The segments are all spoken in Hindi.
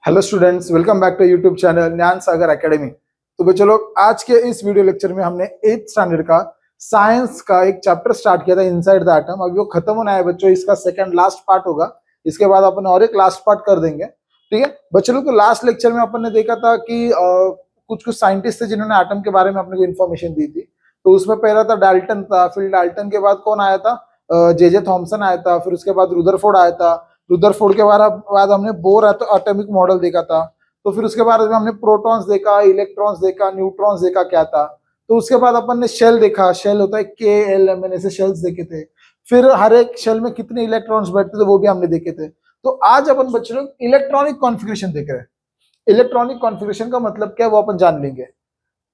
Hello students, welcome back to YouTube channel Gyan Sagar academy. तो बच्चों लोग, आज के इस वीडियो लेक्चर में हमने 8th स्टैंडर्ड का साइंस का एक चैप्टर स्टार्ट किया था, इनसाइड द एटम। अभी वो खत्म होना है बच्चों, इसका सेकंड लास्ट पार्ट होगा। इसके बाद अपन और एक लास्ट पार्ट कर देंगे, ठीक है बच्चों लोग। लास्ट लेक्चर में अपन ने देखा था कि कुछ कुछ साइंटिस्ट थे जिन्होंने एटम के बारे में अपने को इन्फॉर्मेशन दी थी। तो उसमें पहला था डाल्टन था, फिर डाल्टन के बाद कौन आया था, जे थॉमसन आया था, फिर उसके बाद रुदरफोर्ड आया था। रुदरफोर्ड के बाद हमने बोर एटॉमिक मॉडल देखा था। तो फिर उसके बाद में हमने प्रोटॉन्स देखा, इलेक्ट्रॉन्स देखा, न्यूट्रॉन्स देखा क्या था। तो उसके बाद अपन ने शेल देखा, शेल होता है KL, मैंने ऐसे शेल्स देखे थे। फिर हर एक शेल में कितने इलेक्ट्रॉन्स बैठते थे वो भी हमने देखे थे। तो आज अपन बच्चे लोग इलेक्ट्रॉनिक कॉन्फ़िगरेशन देख रहे हैं। इलेक्ट्रॉनिक कॉन्फ़िगरेशन का मतलब क्या है वो अपन जान लेंगे।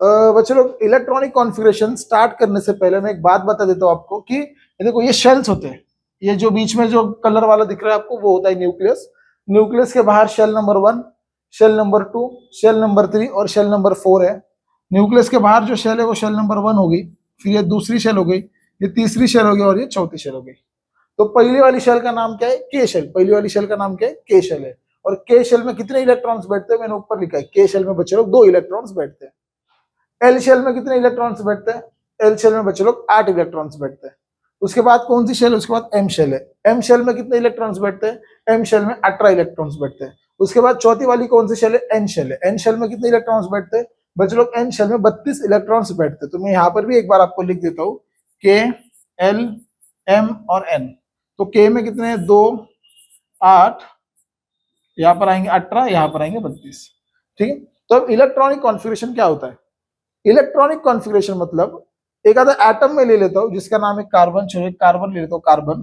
बच्चे लोग, इलेक्ट्रॉनिक कॉन्फ़िगरेशन स्टार्ट करने से पहले मैं एक बात बता देता हूँ आपको कि देखो ये शेल्स होते हैं। ये जो बीच में जो कलर वाला दिख रहा है आपको वो होता है न्यूक्लियस। न्यूक्लियस के बाहर shell number 1, shell number 2, shell number 3 और शेल नंबर 4 है। न्यूक्लियस के बाहर जो शेल है वो शेल नंबर 1 हो गई, फिर ये दूसरी शेल हो गई, ये तीसरी शेल हो गई और ये चौथी शेल हो गई। तो पहली वाली शेल का नाम क्या है, के शेल। पहली वाली शेल का नाम क्या है, के शेल है। और के शेल में कितने इलेक्ट्रॉन्स बैठते हैं मैंने ऊपर लिखा है। के शेल में बच्चे लोग 2 इलेक्ट्रॉन्स बैठते हैं। एल शेल में कितने इलेक्ट्रॉन्स बैठते हैं, एल शेल में बच्चे लोग 8 इलेक्ट्रॉन्स बैठते हैं। उसके बाद कौन सी शेल, उसके बाद एम शेल है। एम शेल में कितने इलेक्ट्रॉन्स बैठते हैं, एम शेल में 18 इलेक्ट्रॉन्स बैठते हैं। उसके बाद चौथी वाली कौन सी शेल है, एन शेल है। एन शेल में कितने इलेक्ट्रॉन्स बैठते हैं बच्चे लोग, एन शेल में 32 इलेक्ट्रॉन्स बैठते हैं। तो मैं यहाँ पर भी एक बार आपको लिख देता हूँ, के, एल, एम और एन। तो के में कितने हैं, 2, 8, यहाँ पर आएंगे 18, यहाँ पर आएंगे 32, ठीक है। तो अब इलेक्ट्रॉनिक कॉन्फ़िगरेशन क्या होता है। इलेक्ट्रॉनिक कॉन्फ़िगरेशन मतलब एक आधा एटम में ले लेता हूं जिसका नाम है कार्बन। चलो एक कार्बन ले लेता हूं। कार्बन,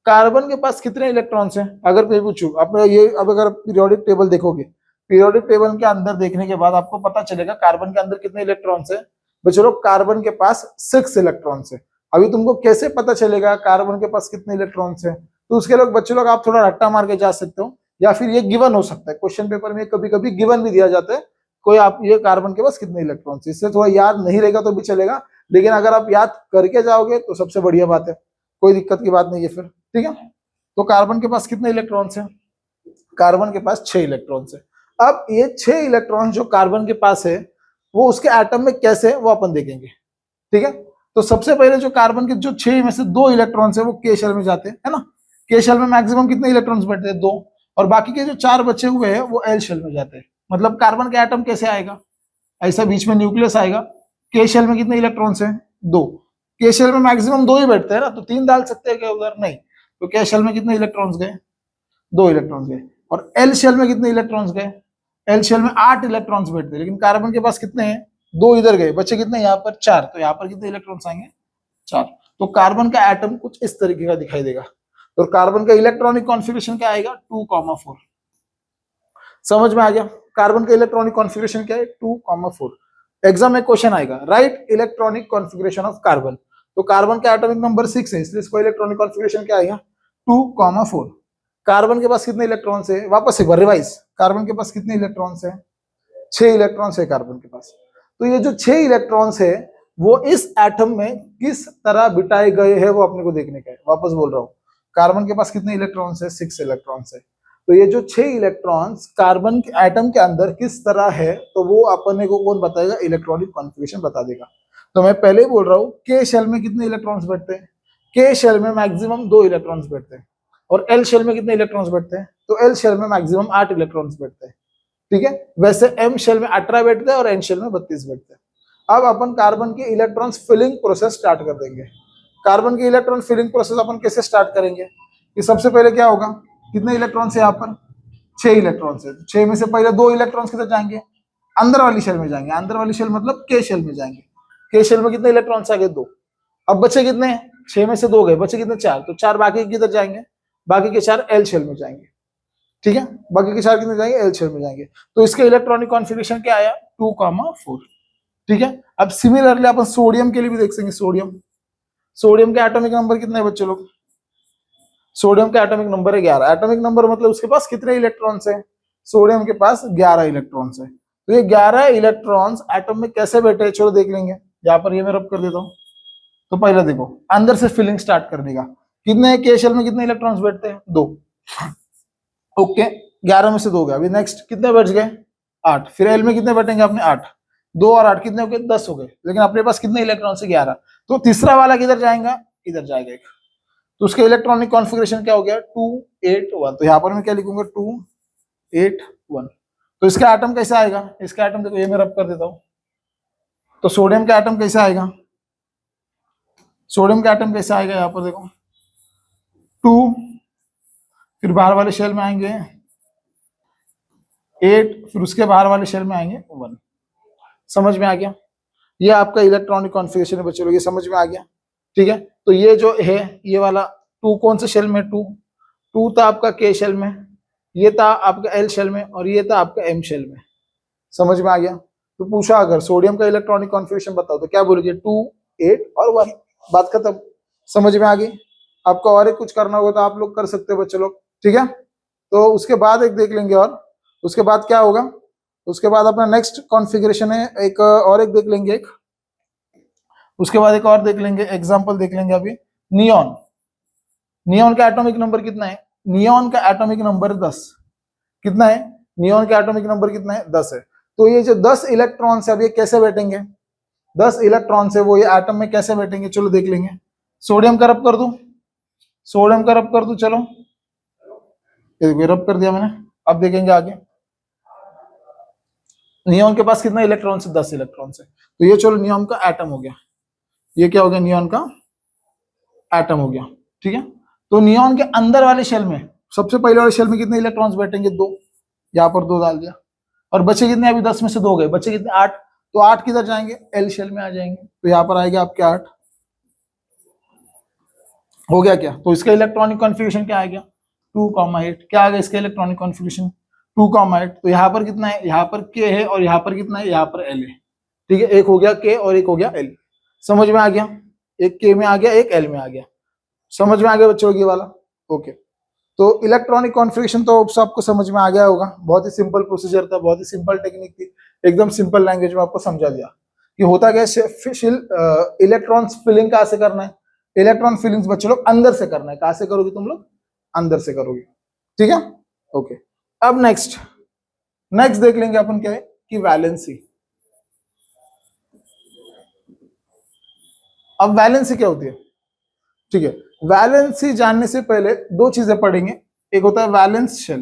कार्बन के पास कितने इलेक्ट्रॉन्स हैं अगर मैं पूछूं। अब ये, अब अगर पीरियोडिक टेबल देखोगे, पीरियोडिक टेबल के अंदर देखने के बाद आपको पता चलेगा कार्बन के अंदर कितने इलेक्ट्रॉन्स है। बच्चों लोग, कार्बन के पास 6 इलेक्ट्रॉन्स है। अभी तुमको कैसे पता चलेगा कार्बन के पास कितने इलेक्ट्रॉन्स है, तो उसके लोग बच्चों लोग आप थोड़ा रट्टा मार के जा सकते हो, या फिर ये गिवन हो सकता है। क्वेश्चन पेपर में कभी कभी गिवन भी दिया जाता है, कोई आप ये कार्बन के पास कितने इलेक्ट्रॉन्स है। इससे थोड़ा याद नहीं रहेगा तो भी चलेगा, लेकिन अगर आप याद करके जाओगे तो सबसे बढ़िया बात है, कोई दिक्कत की बात नहीं है फिर, ठीक है। तो कार्बन के पास कितने इलेक्ट्रॉन्स है, कार्बन के पास 6 इलेक्ट्रॉन्स है। अब ये 6 इलेक्ट्रॉन जो कार्बन के पास है वो उसके एटम में कैसे है वो अपन देखेंगे, ठीक है। तो सबसे पहले जो कार्बन के जो 6 में से 2 इलेक्ट्रॉन्स है वो के शेल में जाते हैं, है ना। के शेल में मैक्सिमम कितने इलेक्ट्रॉन्स बैठते हैं, 2। और बाकी के जो 4 बचे हुए हैं वो एल शेल में जाते हैं। मतलब कार्बन का एटम कैसे आएगा, ऐसा बीच में न्यूक्लियस आएगा। के शेल में कितने इलेक्ट्रॉन्स हैं, 2। के शेल में मैक्सिमम 2 ही बैठते हैं ना, तो 3 डाल सकते हैं क्या उधर, नहीं। तो के शेल में कितने इलेक्ट्रॉन्स गए, 2 इलेक्ट्रॉन्स गए। और एल शेल में कितने इलेक्ट्रॉन्स गए, एल शेल में 8 इलेक्ट्रॉन्स बैठते हैं। लेकिन कार्बन के पास कितने हैं, 2 इधर गए, बच्चे कितने यहाँ पर 4। तो यहाँ पर कितने इलेक्ट्रॉन्स आएंगे, 4। तो कार्बन का एटम कुछ इस तरीके का दिखाई देगा। तो कार्बन का इलेक्ट्रॉनिक कॉन्फ़िगरेशन क्या आएगा, 2,4। समझ में आ गया। कार्बन का इलेक्ट्रॉनिक कॉन्फ़िगरेशन क्या है, 2,4। एग्जाम में क्वेश्चन आएगा, right electronic configuration of carbon. तो कार्बन का एटॉमिक नंबर 6 है, इसलिए इसका इलेक्ट्रॉनिक कॉन्फ़िगरेशन क्या आएगा, 2,4। कार्बन के पास कितने इलेक्ट्रॉन्स है, वापस एक बार रिवाइज, कार्बन के पास कितने इलेक्ट्रॉन्स है, 6 इलेक्ट्रॉन्स है कार्बन के पास। तो ये जो 6 इलेक्ट्रॉन्स है वो इस एटम में किस तरह बिटाए गए हैं वो अपने को देखने का है। वापस बोल रहा हूँ, कार्बन के पास कितने इलेक्ट्रॉन्स है, 6 इलेक्ट्रॉन्स है। तो ये जो 6 इलेक्ट्रॉन्स कार्बन के एटम के अंदर किस तरह है तो वो अपने को कौन बताएगा, इलेक्ट्रॉनिक कॉन्फ़िगरेशन बता देगा। तो मैं पहले ही बोल रहा हूँ, के शेल में कितने इलेक्ट्रॉन्स बैठते हैं, के शेल में मैक्सिमम 2 इलेक्ट्रॉन्स बैठते हैं। और एल शेल में कितने इलेक्ट्रॉन्स बैठते हैं, तो एल शेल में मैक्सिमम 8 इलेक्ट्रॉन्स बैठते हैं, ठीक है। वैसे एम शेल में 18 बैठते हैं और एन शेल में 32 बैठते हैं। अब अपन कार्बन के इलेक्ट्रॉन्स फिलिंग प्रोसेस स्टार्ट कर देंगे। कार्बन की इलेक्ट्रॉन फिलिंग प्रोसेस अपन कैसे स्टार्ट करेंगे, कि सबसे पहले क्या होगा, कितने इलेक्ट्रॉन्स है यहाँ पर, 6 इलेक्ट्रॉन्स है। 6 में से पहले 2 इलेक्ट्रॉन्स किधर जाएंगे, अंदर वाली शेल में जाएंगे। अंदर वाली शेल मतलब के शेल में जाएंगे। के शेल में कितने इलेक्ट्रॉन्स आ गए, 2। अब बचे कितने, 6 में से 2 गए, बचे कितने, 4। तो 4 बाकी किधर जाएंगे, बाकी के 4 एल शेल में जाएंगे, ठीक है। बाकी के 4 कितने जाएंगे, एल शेल में जाएंगे। तो इसके इलेक्ट्रॉनिक कॉन्फ़िगरेशन क्या आया, 2,4, ठीक है। अब सिमिलरली अपन सोडियम के लिए भी देख सकेंगे। सोडियम, सोडियम के एटॉमिक नंबर कितने हैं बच्चे लोग, सोडियम का एटॉमिक नंबर है 11। एटॉमिक नंबर मतलब उसके पास कितने इलेक्ट्रॉन्स है, सोडियम के पास 11 इलेक्ट्रॉन्स है। तो ये 11 इलेक्ट्रॉन्स एटम में कैसे बैठे हैं चलो देख लेंगे। यहाँ पर ये मैं रब कर देता हूँ। तो पहले देखो, अंदर से फिलिंग स्टार्ट कर देगा। कितने के शेल में कितने इलेक्ट्रॉन्स बैठते हैं, 2, ओके। 11 में से 2 गया, अभी नेक्स्ट कितने बच गए 8, फिर एल में कितने बटेंगे अपने 8, 2 और 8 कितने हो गए 10 हो गए, लेकिन अपने पास कितने इलेक्ट्रॉन से 11, तो तीसरा वाला किधर जाएगा, इधर जाएगा एक, तो उसका इलेक्ट्रॉनिक कॉन्फ़िगरेशन क्या हो गया 281, तो यहाँ पर मैं क्या लिखूंगा 281, तो इसका एटम कैसा आएगा, इसका एटम देखो ये मैं रब कर देता हूँ, तो सोडियम का एटम कैसा आएगा, सोडियम का एटम कैसा आएगा, यहाँ पर देखो 2, फिर बाहर वाले शेल में आएंगे 8, फिर उसके बाहर वाले शेल में आएंगे 1, समझ में आ गया, ये आपका इलेक्ट्रॉनिक कॉन्फ़िगरेशन है बच्चों लोग, ये समझ में आ गया, ठीक है। तो ये जो है ये वाला 2 कौन से शेल में, 2 था आपका के शेल में, ये था आपका एल शेल में, और ये था आपका एम शेल में, समझ में आ गया। तो पूछा अगर सोडियम का इलेक्ट्रॉनिक कॉन्फ़िगरेशन बताओ तो क्या बोलोगे 2, 8 और 1, बात खत्म, समझ में आ गई। आपको और एक कुछ करना होगा तो आप लोग कर सकते हो बच्चे लोग, ठीक है। तो उसके बाद एक देख लेंगे, और उसके बाद क्या होगा, उसके बाद अपना नेक्स्ट कॉन्फ़िगरेशन है एक और एक देख लेंगे, एक उसके बाद एक और देख लेंगे, एग्जांपल देख लेंगे अभी, नियॉन। नियॉन का एटॉमिक नंबर कितना है, नियॉन का एटॉमिक नंबर 10, कितना है, नियॉन का एटॉमिक नंबर कितना है 10 है। तो ये जो 10 इलेक्ट्रॉन है अब ये कैसे बैठेंगे, 10 इलेक्ट्रॉन से वो ये एटम में कैसे बैठेंगे, चलो देख लेंगे। सोडियम का रब कर दूं, सोडियम का रब कर दूं, चलो ये रब कर दिया मैंने, अब देखेंगे आगे। नियॉन के पास कितना इलेक्ट्रॉन है, 10 इलेक्ट्रॉन है, तो ये चलो नियॉन का एटम हो गया, ये क्या हो गया, नियॉन का एटम हो गया, ठीक है। तो नियॉन के अंदर वाले शेल में, सबसे पहले वाले शेल में कितने इलेक्ट्रॉन्स बैठेंगे, 2, यहाँ पर 2 डाल दिया, और बचे कितने, अभी 10 में से 2 गए, बचे कितने 8, तो 8 किधर जाएंगे, एल शेल में आ जाएंगे, तो यहाँ पर आएगा आपके 8, हो गया क्या। तो इसका इलेक्ट्रॉनिक कॉन्फ़िगरेशन क्या आ गया 2,8, क्या आ गया इसका इलेक्ट्रॉनिक कॉन्फ़िगरेशन 2,8, तो यहाँ पर कितना है, यहाँ पर के है, और यहाँ पर कितना है, यहाँ पर एल है, ठीक है, एक हो गया के और एक हो गया एल, समझ में आ गया, एक के में आ गया एक एल में आ गया, समझ में आ गया बच्चों ये वाला, ओके। तो इलेक्ट्रॉनिक कॉन्फ़िगरेशन तो सबको समझ में आ गया होगा, बहुत ही सिंपल प्रोसीजर था, बहुत ही सिंपल टेक्निक थी, एकदम सिंपल लैंग्वेज में आपको समझा दिया कि होता क्या है, इलेक्ट्रॉन्स फिलिंग कहाँ से करना है, इलेक्ट्रॉन फिलिंग्स बच्चे लोग अंदर से करना है, कहाँ से करोगे तुम लोग, अंदर से करोगे, ठीक है, ओके। अब नेक्स्ट देख लेंगे अपन क्या है कि वैलेंसी। अब वैलेंसी क्या होती है, ठीक है। वैलेंसी जानने से पहले 2 चीजें पढ़ेंगे, एक होता है वैलेंस शेल,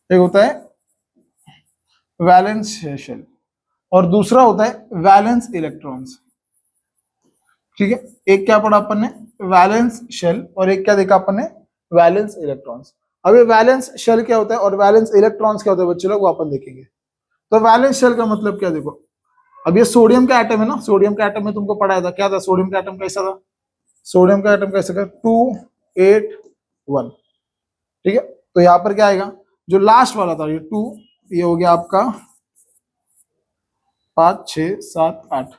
एक होता है वैलेंस शेल, और दूसरा होता है वैलेंस इलेक्ट्रॉन्स, ठीक है। एक क्या पढ़ा अपन ने, वैलेंस शेल, और एक क्या देखा अपन ने, वैलेंस इलेक्ट्रॉन्स। अब ये वैलेंस शेल क्या होता है और वैलेंस इलेक्ट्रॉन्स क्या होता है बच्चे लोग, वो अपन देखेंगे। तो वैलेंस शेल का मतलब क्या, देखो अब ये सोडियम का एटम है ना, सोडियम का एटम में तुमको पढ़ाया था, क्या था सोडियम का एटम कैसा था, सोडियम का एटम कैसा था 281, ठीक है। तो यहाँ पर क्या आएगा, जो लास्ट वाला था ये 2, ये हो गया आपका 5, 6, 7, 8,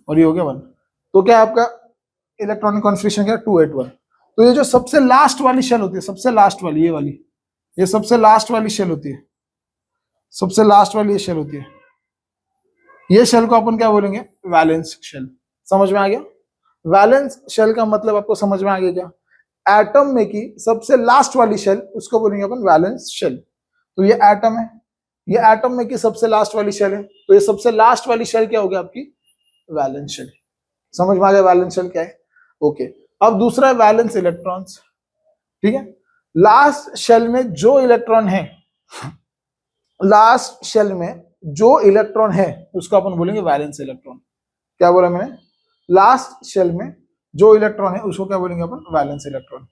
और ये हो गया 1, तो क्या आपका इलेक्ट्रॉनिक कॉन्फ़िगरेशन क्या 281। तो ये जो सबसे लास्ट वाली शेल होती है, सबसे लास्ट वाली ये वाली, ये सबसे लास्ट वाली शेल होती है, सबसे लास्ट वाली ये शेल होती है, ये शेल को अपन क्या बोलेंगे, वैलेंस शेल, समझ में आ गया। वैलेंस शेल का मतलब आपको समझ में आ गया क्या, एटम में की सबसे लास्ट वाली शेल उसको बोलेंगे अपन वैलेंस शेल। तो ये एटम है, ये एटम में की सबसे लास्ट वाली शेल है, तो ये सबसे लास्ट वाली शेल क्या होगी आपकी, वैलेंस शेल, समझ में आ गया वैलेंस शेल क्या है, ओके। अब दूसरा है वैलेंस इलेक्ट्रॉन्स, ठीक है। लास्ट शेल में जो इलेक्ट्रॉन है, लास्ट शेल में जो इलेक्ट्रॉन है उसको अपन बोलेंगे वैलेंस इलेक्ट्रॉन, क्या बोला मैंने, लास्ट शेल में जो इलेक्ट्रॉन है उसको क्या बोलेंगे अपन, वैलेंस इलेक्ट्रॉन।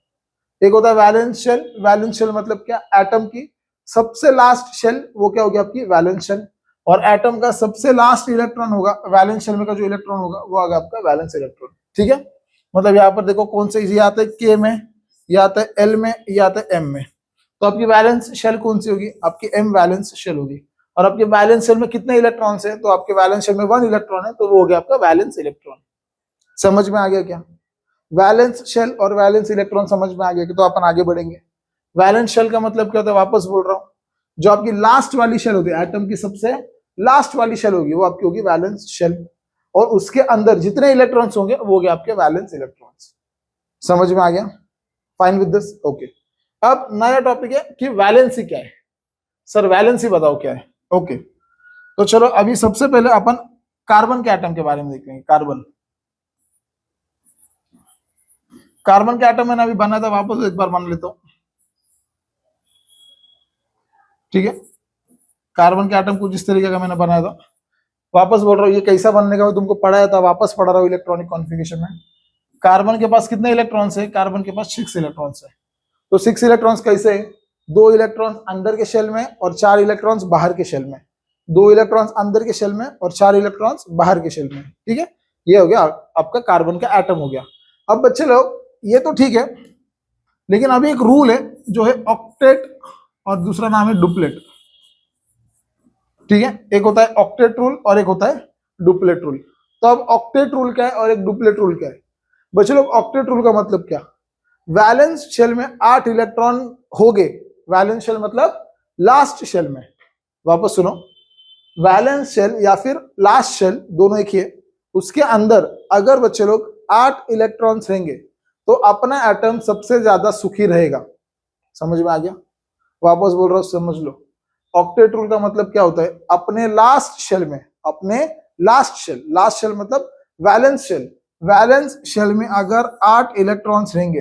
एक होता है वैलेंस शेल, वैलेंस शेल मतलब क्या, एटम की सबसे लास्ट शेल वो क्या होगी आपकी वैलेंस शेल, और एटम का सबसे लास्ट इलेक्ट्रॉन होगा वैलेंस शेल में का जो इलेक्ट्रॉन होगा वो आएगा आपका वैलेंस इलेक्ट्रॉन, ठीक है। मतलब यहाँ पर देखो कौन से ये आता है के में, ये आता है एल में, ये आता है एम में, तो आपकी वैलेंस शेल कौन सी होगी, आपकी एम वैलेंस शेल होगी। और आपके वैलेंस शेल में कितने इलेक्ट्रॉन है, तो आपके वैलेंस शेल में 1 इलेक्ट्रॉन है, तो वो हो गया आपका वैलेंस इलेक्ट्रॉन। समझ में आ गया क्या, वैलेंस शेल और वैलेंस इलेक्ट्रॉन समझ में आ गया कि, तो अपन आगे बढ़ेंगे। वैलेंस शेल का मतलब क्या होता है, वापस बोल रहा हूं, जो आपकी लास्ट वाली शेल होती है, एटम की सबसे लास्ट वाली शेल होगी वो आपकी होगी वैलेंस शेल, और उसके अंदर जितने इलेक्ट्रॉन्स होंगे वो हो गए आपके वैलेंस इलेक्ट्रॉन्स। समझ में आ गया, फाइन विद दिस? ओके। अब नया टॉपिक है कि वैलेंसी क्या है। सर वैलेंसी बताओ क्या है। ओके, तो चलो अभी सबसे पहले अपन कार्बन के एटम के बारे में देखेंगे। कार्बन के एटम मैंने अभी बना था, वापस एक बार बना लेता हूं। ठीक है, कार्बन के एटम कुछ इस तरीके का मैंने बनाया था। वापस बोल रहा हूँ, ये कैसा बनने का तुमको पढ़ाया था, वापस पढ़ा रहा हूँ इलेक्ट्रॉनिक कॉन्फ़िगरेशन में। कार्बन के पास कितने इलेक्ट्रॉन्स है? कार्बन के पास 6 इलेक्ट्रॉन्स है। तो 6 इलेक्ट्रॉन्स कैसे है? 2 इलेक्ट्रॉन्स अंदर के शेल में और 4 इलेक्ट्रॉन्स बाहर के शेल में। 2 इलेक्ट्रॉन्स अंदर के शेल में और 4 इलेक्ट्रॉन्स बाहर के शेल में। ठीक है, ये हो गया आपका कार्बन का एटम हो गया। अब बच्चे लोग ये तो ठीक है, लेकिन अभी एक रूल है जो है ऑक्टेट और दूसरा नाम है डुप्लेट। ठीक है, एक होता है ऑक्टेट रूल और एक होता है डुप्लेट रूल। तो अब ऑक्टेट रूल क्या है और एक डुप्लेट रूल क्या है? बच्चे लोग ऑक्टेट रूल का मतलब क्या? वैलेंस शेल में 8 इलेक्ट्रॉन हो गए। वैलेंस शेल मतलब लास्ट शेल में। वापस सुनो, वैलेंस शेल या फिर लास्ट शेल दोनों एक ही है। उसके अंदर अगर बच्चे लोग 8 इलेक्ट्रॉन्स रहेंगे तो अपना एटम सबसे ज्यादा सुखी रहेगा। समझ में आ गया? वापस बोल रहा हूं, समझ लो। ऑक्टेट रूल का मतलब क्या होता है? अपने लास्ट शेल में, अपने लास्ट शेल मतलब वैलेंस शेल। वैलेंस शेल में अगर 8 इलेक्ट्रॉन्स रहेंगे,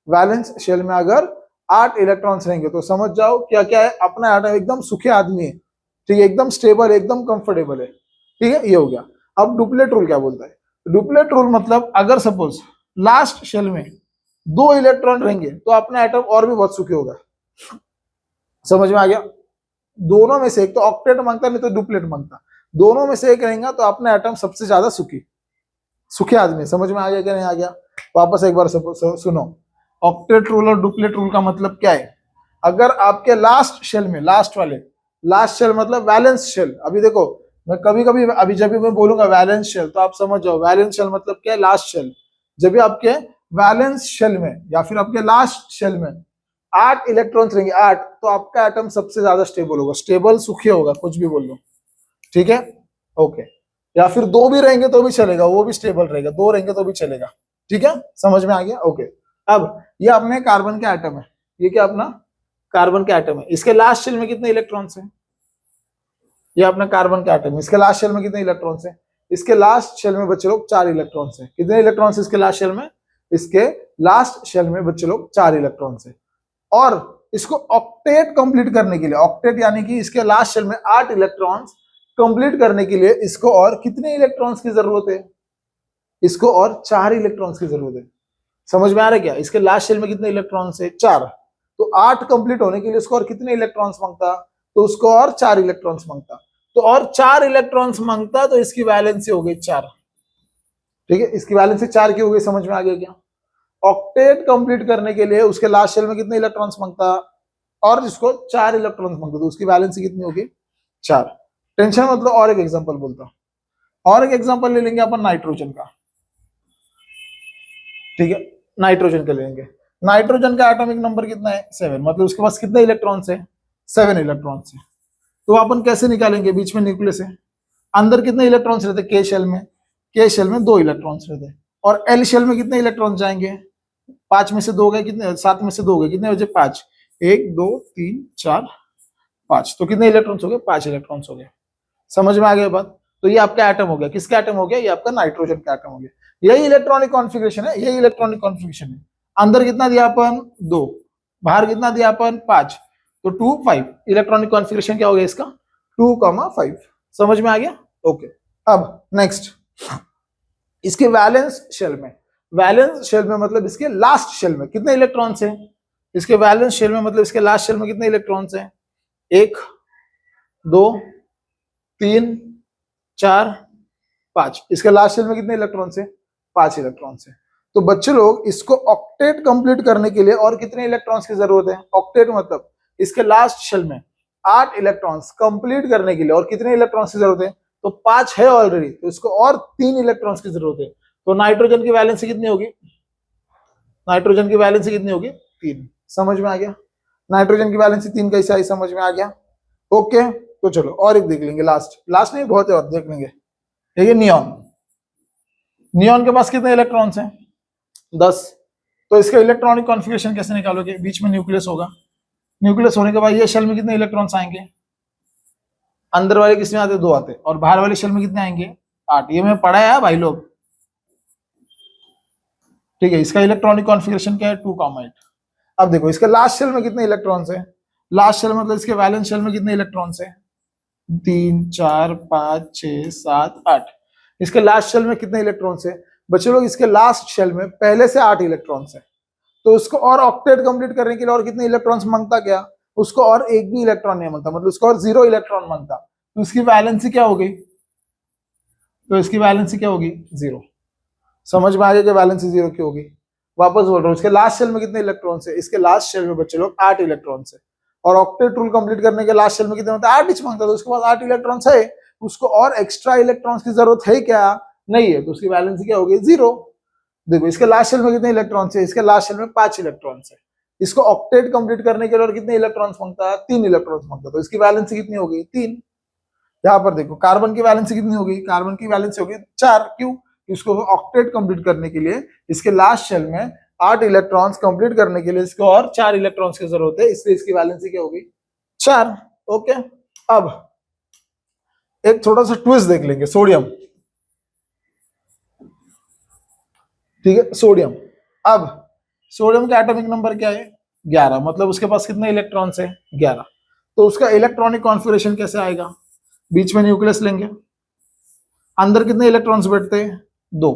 वैलेंस शेल में अगर 8 इलेक्ट्रॉन्स रहेंगे तो समझ जाओ क्या क्या है, अपना एटम एकदम सुखी आदमी है। ठीक है, एकदम स्टेबल, एकदम कंफर्टेबल है। ठीक है, ये हो गया। अब डुप्लेट रूल क्या बोलता है? डुप्लेट रूल मतलब अगर सपोज लास्ट शेल में 2 इलेक्ट्रॉन रहेंगे तो अपना एटम और भी बहुत सुखी होगा। समझ में आ गया? दोनों में से एक तो ऑक्टेट मांगता, नहीं तो डुप्लेट मांगता। दोनों में से एक रहेगा तो अपना एटम सबसे ज्यादा सुखी आदमी। समझ में आ गया क्या नहीं आ गया? वापस एक बार सुनो, ऑक्टेट रूल और डुप्लेट रूल का मतलब क्या है? अगर आपके लास्ट शेल में, लास्ट शेल मतलब वैलेंस शेल। अभी देखो, मैं कभी कभी अभी जब भी मैं बोलूंगा वैलेंस शेल तो आप समझ जाओ वैलेंस शेल मतलब क्या है, लास्ट शेल। जब भी आपके वैलेंस शेल में या फिर आपके लास्ट शेल में 8 इलेक्ट्रॉन्स रहेंगे, 8, तो आपका एटम सबसे ज्यादा स्टेबल होगा, स्टेबल सुखी होगा, कुछ भी बोल लो। ठीक है, ओके। या फिर 2 भी रहेंगे तो भी चलेगा, वो भी स्टेबल रहेगा। 2 रहेंगे तो भी चलेगा। ठीक है, समझ में आ गया? ओके। अब ये अपने कार्बन का एटम है। ये क्या अपना कार्बन का एटम है। इसके लास्ट शेल में कितने इलेक्ट्रॉन्स हैं? ये अपना कार्बन का एटम है। इसके लास्ट शेल में कितने इलेक्ट्रॉन्स हैं? इसके लास्ट शेल में बच्चे लोग 4 इलेक्ट्रॉन्स हैं। कितने इलेक्ट्रॉन्स इसके लास्ट शेल में? इसके लास्ट शेल में बच्चे लोग 4 इलेक्ट्रॉन्स हैं। और इसको ऑक्टेट कंप्लीट करने के लिए, ऑक्टेट यानी कि इसके लास्ट शेल में 8 इलेक्ट्रॉन्स कंप्लीट करने के लिए इसको और कितने इलेक्ट्रॉन्स की जरूरत है? इसको और 4 इलेक्ट्रॉन्स की जरूरत है। समझ में आ रहा है क्या? इसके लास्ट शेल में कितने इलेक्ट्रॉन्स है? 4। तो 8 कंप्लीट होने के लिए उसको और कितने इलेक्ट्रॉन्स मांगता? तो उसको और 4 इलेक्ट्रॉन्स मांगता। तो और 4 इलेक्ट्रॉन्स मांगता तो इसकी वैलेंसी हो गई 4। ठीक है, इसकी वैलेंसी 4 की हो गई। समझ में आ गया क्या? ऑक्टेट कंप्लीट करने के लिए उसके लास्ट शेल में कितने इलेक्ट्रॉन्स मांगता और जिसको 4 इलेक्ट्रॉन्स मांगता, तो उसकी वैलेंसी कितनी होगी? 4। टेंशन मतलब और एक एग्जांपल बोलता हूं, और एक एग्जांपल ले लेंगे अपन नाइट्रोजन का। ठीक है, नाइट्रोजन का लेंगे। नाइट्रोजन का एटॉमिक नंबर कितना है? 7। मतलब उसके पास कितने इलेक्ट्रॉन्स है? 7 इलेक्ट्रॉन्स है। तो अपन कैसे निकालेंगे? बीच में न्यूक्लियस है, अंदर कितने इलेक्ट्रॉन्स रहते? के शेल में, के शेल में 2 इलेक्ट्रॉन्स रहते। और एल शेल में कितने इलेक्ट्रॉन्स जाएंगे? 5 में से 2 गए, कितने? 7 में से 2 गए, कितने बचे? 5। 1 2 3 4 5। तो कितने इलेक्ट्रॉन्स हो गए? 5 इलेक्ट्रॉन्स हो गए। समझ में आ गया बात? तो ये आपका एटम हो गया। किसका एटम हो गया? ये आपका नाइट्रोजन का एटम हो गया। यही इलेक्ट्रॉनिक कॉन्फ़िगरेशन है, यही इलेक्ट्रॉनिक कॉन्फ़िगरेशन है। अंदर कितना दिया अपन? 2। बाहर कितना दिया अपन? 5। तो 2 5। इलेक्ट्रॉनिक कॉन्फ़िगरेशन क्या हो गया इसका? 2,5। समझ में आ गया? ओके। अब नेक्स्ट, इसके वैलेंस शेल में, वैलेंस शेल में मतलब इसके लास्ट शेल में कितने इलेक्ट्रॉन्स हैं? इसके वैलेंस शेल में मतलब इसके लास्ट शेल में कितने इलेक्ट्रॉन्स हैं? 1 2 3 4 5। इसके लास्ट शेल में कितने इलेक्ट्रॉन्स हैं? 5 इलेक्ट्रॉन्स हैं। तो बच्चे लोग इसको ऑक्टेट कंप्लीट करने के लिए और कितने इलेक्ट्रॉन्स की जरूरत है? ऑक्टेट मतलब इसके लास्ट शेल में 8 इलेक्ट्रॉन्स कंप्लीट करने के लिए और कितने इलेक्ट्रॉन्स की जरूरत है? तो 5 है ऑलरेडी, तो इसको और 3 इलेक्ट्रॉन्स की जरूरत है। तो नाइट्रोजन की वैलेंसी कितनी होगी? नाइट्रोजन की वैलेंसी कितनी होगी? 3। समझ में आ गया? नाइट्रोजन की वैलेंसी 3 कैसे आई? समझ में आ गया? ओके, तो चलो और एक देख लेंगे। लास्ट नहीं, बहुत है और देख लेंगे। ठीक है, नियॉन। नियॉन के पास कितने इलेक्ट्रॉन्स हैं? 10। तो इसका इलेक्ट्रॉनिक कॉन्फ़िगरेशन कैसे निकालोगे? बीच में न्यूक्लियस होगा, न्यूक्लियस होने के बाद ये शेल में कितने इलेक्ट्रॉन्स आएंगे? अंदर वाले किसमें आते? 2 आते, और बाहर वाले शेल में कितने आएंगे? 8। ये मैं पढ़ा है भाई लोग, ठीक है। इसका इलेक्ट्रॉनिक कॉन्फ़िगरेशन क्या है? 2,8। अब देखो इसके लास्ट शेल में कितने इलेक्ट्रॉन्स है? लास्ट शेल मतलब इसके वैलेंस शेल में कितने इलेक्ट्रॉन्स है? 3, 4, 5, 6, 7, 8। इसके लास्ट शेल में कितने इलेक्ट्रॉन्स है बच्चे लोग? इसके लास्ट शेल में पहले से 8 इलेक्ट्रॉन्स है, तो उसको और ऑक्टेट कंप्लीट करने के लिए और कितने इलेक्ट्रॉन्स मांगता? क्या उसको और एक भी इलेक्ट्रॉन नहीं मांगता, मतलब उसको और 0 इलेक्ट्रॉन मांगता। तो इसकी वैलेंसी क्या हो गई? तो इसकी वैलेंसी क्या होगी? 0। समझ में आ गया कि वैलेंसी 0 क्यों होगी? वापस बोल रहा हूँ, इसके लास्ट शेल में कितने इलेक्ट्रॉन्स है? इसके लास्ट शेल में बच्चे लोग 8 इलेक्ट्रॉन्स है, और ऑक्टेट रूल कंप्लीट करने के लास्ट शेल में कितने होता है? 8 ही मांगता था। तो उसके पास 8 इलेक्ट्रॉन्स है, उसको और एक्स्ट्रा इलेक्ट्रॉन्स की जरूरत है क्या? नहीं है, तो उसकी वैलेंसी क्या होगी? 0। देखो इसके लास्ट शेल में कितने इलेक्ट्रॉन्स है? इसके लास्ट शेल में 5 इलेक्ट्रॉन्स है, इसको ऑक्टेट कंप्लीट करने के लिए और कितने इलेक्ट्रॉन्स मांगता है? 3 इलेक्ट्रॉन्स मांगता है, तो इसकी वैलेंसी कितनी हो गई? 3। यहाँ पर देखो कार्बन की वैलेंसी कितनी हो गई? कार्बन की वैलेंसी हो गई 4। क्यों? इसको ऑक्टेट कंप्लीट करने के लिए इसके लास्ट शेल में 8 इलेक्ट्रॉन्स कंप्लीट करने के लिए इसको और 4 इलेक्ट्रॉन्स की जरूरत है, इसलिए इसकी वैलेंसी क्या होगी? 4। ओके, अब एक छोटा सा ट्विस्ट देख लेंगे, सोडियम। ठीक है, सोडियम। अब सोडियम का एटॉमिक नंबर क्या है? 11, मतलब उसके पास कितने इलेक्ट्रॉन्स है? 11। तो उसका इलेक्ट्रॉनिक कॉन्फ़िगरेशन कैसे आएगा? बीच में न्यूक्लियस लेंगे, अंदर कितने इलेक्ट्रॉन्स बैठते हैं? 2।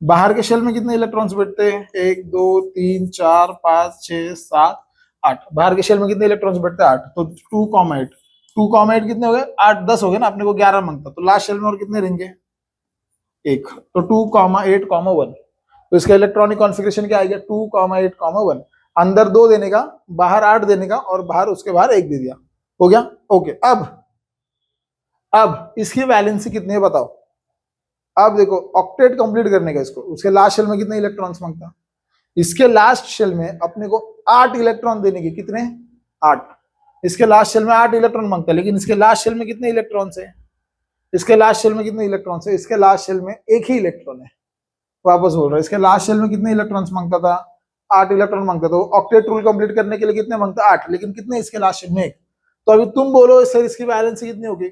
बाहर के शेल में कितने इलेक्ट्रॉन्स बैठते हैं? 1, 2, 3, 4, 5, 6, 7, 8। बाहर के शेल में कितने इलेक्ट्रॉन्स बैठते हैं? 8। तो 2,8, 2,8 कितने हो गए? 8, 10 हो गए ना, अपने को 11 मांगता, तो लास्ट शेल में और कितने रहेंगे? 1। तो 2,8, 1। तो इसका इलेक्ट्रॉनिक कॉन्फ़िगरेशन क्या आएगा? 2,8, 1। अंदर 2 देने का, बाहर 8 देने का, और बाहर उसके बाहर 1 दे दिया, हो गया। ओके, अब इसकी वैलेंसी कितनी है बताओ? अब देखो ऑक्टेट कंप्लीट करने का इसको, उसके लास्ट शेल में कितने इलेक्ट्रॉन्स मांगता? इसके लास्ट शेल में अपने को 8 इलेक्ट्रॉन देने के, कितने? 8। इसके लास्ट शेल में 8 इलेक्ट्रॉन मांगता है, लेकिन इसके लास्ट शेल में कितने इलेक्ट्रॉन्स है? इसके लास्ट शेल में कितने इलेक्ट्रॉन्स है? इसके लास्ट शेल में 1 ही इलेक्ट्रॉन है। वापस बोल रहा है, इसके लास्ट शेल में कितने इलेक्ट्रॉन्स मांगता था? 8 इलेक्ट्रॉन मांगता था। ऑक्टेट रूल कंप्लीट करने के लिए कितने मांगता? 8, लेकिन कितने इसके लास्ट शेल में? 1। तो अभी तुम बोलो सर इसकी वैलेंसी कितनी होगी?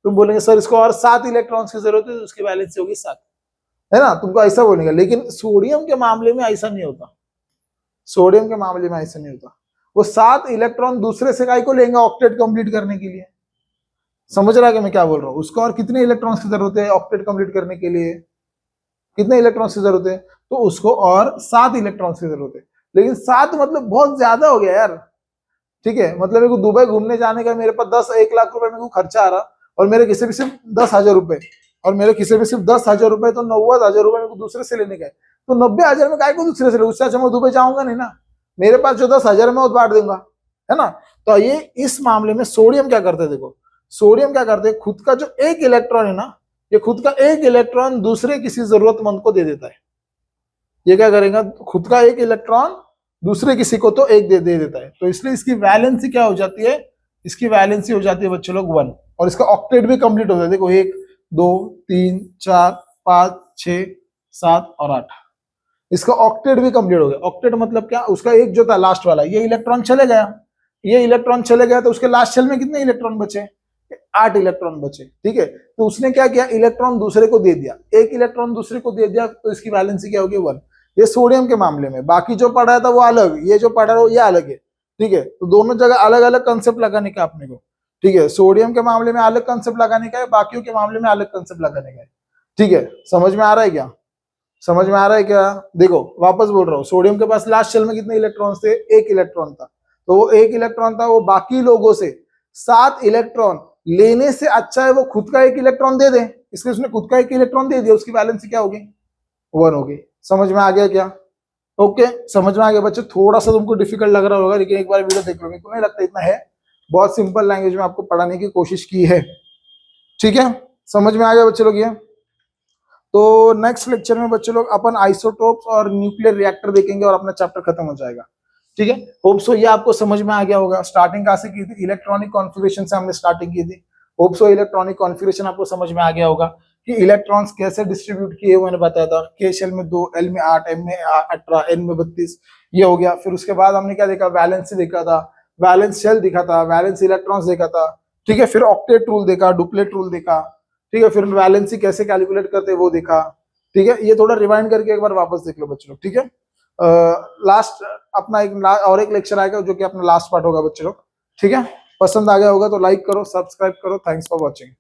तुम बोलेंगे सर इसको और 7 इलेक्ट्रॉन्स की जरूरत है, तो उसकी वैलेंसी होगी 7, है ना? तुमको ऐसा बोलेंगे, लेकिन सोडियम के मामले में ऐसा नहीं होता। सोडियम के मामले में ऐसा नहीं होता, वो 7 इलेक्ट्रॉन दूसरे से काय को लेंगे ऑक्टेट कंप्लीट करने के लिए। समझ रहा है कि मैं क्या बोल रहा हूँ? उसको और कितने इलेक्ट्रॉन्स की जरूरत है ऑक्टेट कंप्लीट करने के लिए? कितने इलेक्ट्रॉन्स की जरूरत है? तो उसको और 7 इलेक्ट्रॉन्स की जरूरत है। लेकिन 7 मतलब बहुत ज्यादा हो गया यार, ठीक है। मतलब मेरे को दुबई घूमने जाने का मेरे पास 1 लाख रुपए मेरे को खर्चा आ रहा, और मेरे किसी भी सिर्फ 10,000 रुपए, और मेरे किसी भी सिर्फ 10,000 रुपए, तो 90,000 रुपए मेरे को दूसरे से लेने का है। तो 90,000 में काय को दूसरे से ले? उससे अच्छा मैं दुबई जाऊंगा नहीं ना, मेरे पास जो 10,000 मैं वो बांट दूंगा, है ना? तो ये इस मामले में सोडियम क्या करते हैं? देखो सोडियम क्या करते हैं, खुद का जो 1 इलेक्ट्रॉन है ना, ये खुद का 1 इलेक्ट्रॉन दूसरे किसी जरूरतमंद को दे देता है। ये क्या करेगा? खुद का 1 इलेक्ट्रॉन दूसरे किसी को तो 1 दे देता है, तो इसलिए इसकी वैलेंसी क्या हो जाती है? इसकी वैलेंसी हो जाती है बच्चे लोग 1, और इसका ऑक्टेट भी कंप्लीट होता है। देखो 1, 2, 3, 4, 5, 6, 7 और 8, इसका ऑक्टेट भी कंप्लीट हो गया। ऑक्टेट मतलब क्या? उसका 1 जो था लास्ट वाला, ये इलेक्ट्रॉन चले गया, ये इलेक्ट्रॉन चले गया, तो उसके लास्ट शेल में कितने इलेक्ट्रॉन बचे? 8 इलेक्ट्रॉन बचे, ठीक है। तो उसने क्या किया? इलेक्ट्रॉन दूसरे को दे दिया, 1 इलेक्ट्रॉन दूसरे को दे दिया, तो इसकी वैलेंसी क्या होगी? 1। ये सोडियम के मामले में, बाकी जो पढ़ा था वो अलग, ये जो पढ़ा रहा ये अलग है, ठीक है। तो दोनों जगह अलग अलग कंसेप्ट लगाने का अपने को, ठीक है। सोडियम के मामले में अलग कंसेप्ट लगाने का है, बाकियों के मामले में अलग कंसेप्ट लगाने का है, ठीक है। समझ में आ रहा है क्या? समझ में आ रहा है क्या? देखो वापस बोल रहा हूँ, सोडियम के पास लास्ट शेल में कितने इलेक्ट्रॉन थे? 1 इलेक्ट्रॉन था, तो वो 1 इलेक्ट्रॉन था, वो बाकी लोगों से 7 इलेक्ट्रॉन लेने से अच्छा है वो खुद का 1 इलेक्ट्रॉन दे दे, इसलिए उसने खुद का 1 इलेक्ट्रॉन दे दिया, उसकी वैलेंसी क्या होगी? 1 होगी। समझ में आ गया क्या? ओके, समझ में आ गया बच्चों। थोड़ा सा तुमको डिफिकल्ट लग रहा होगा, लेकिन एक बार वीडियो देख लो, मेरे को नहीं लगता इतना है, बहुत सिंपल लैंग्वेज में आपको पढ़ाने की कोशिश की है, ठीक है। समझ में आ गया बच्चे लोग ये? तो नेक्स्ट लेक्चर में बच्चे लोग अपन आइसोटोप्स और न्यूक्लियर रिएक्टर देखेंगे और अपना चैप्टर खत्म हो जाएगा, ठीक है। होप सो ये आपको समझ में आ गया होगा। स्टार्टिंग कहाँ से की थी? इलेक्ट्रॉनिक कॉन्फ़िगरेशन से हमने स्टार्टिंग की थी। होप सो इलेक्ट्रॉनिक कॉन्फ़िगरेशन आपको समझ में आ गया होगा। कि इलेक्ट्रॉन्स कैसे डिस्ट्रीब्यूट किए मैंने बताया था, के शेल में 2, एल में 8, एम में 18, एन में 32, ये हो गया। फिर उसके बाद हमने क्या देखा, वैलेंसी देखा था, वैलेंस शेल दिखा था, वैलेंस इलेक्ट्रॉन्स देखा था, ठीक है। फिर ऑक्टेट रूल देखा, डुप्लेट रूल देखा, ठीक है। फिर वैलेंसी कैसे कैलकुलेट करते वो देखा, ठीक है। ये थोड़ा रिवाइंड करके एक बार वापस देख लो बच्चों लोग, ठीक है। लास्ट अपना और एक लेक्चर आएगा जो कि अपना लास्ट पार्ट होगा बच्चों लोग, ठीक है। पसंद आ गया होगा तो लाइक करो, सब्सक्राइब करो। Thanks for watching.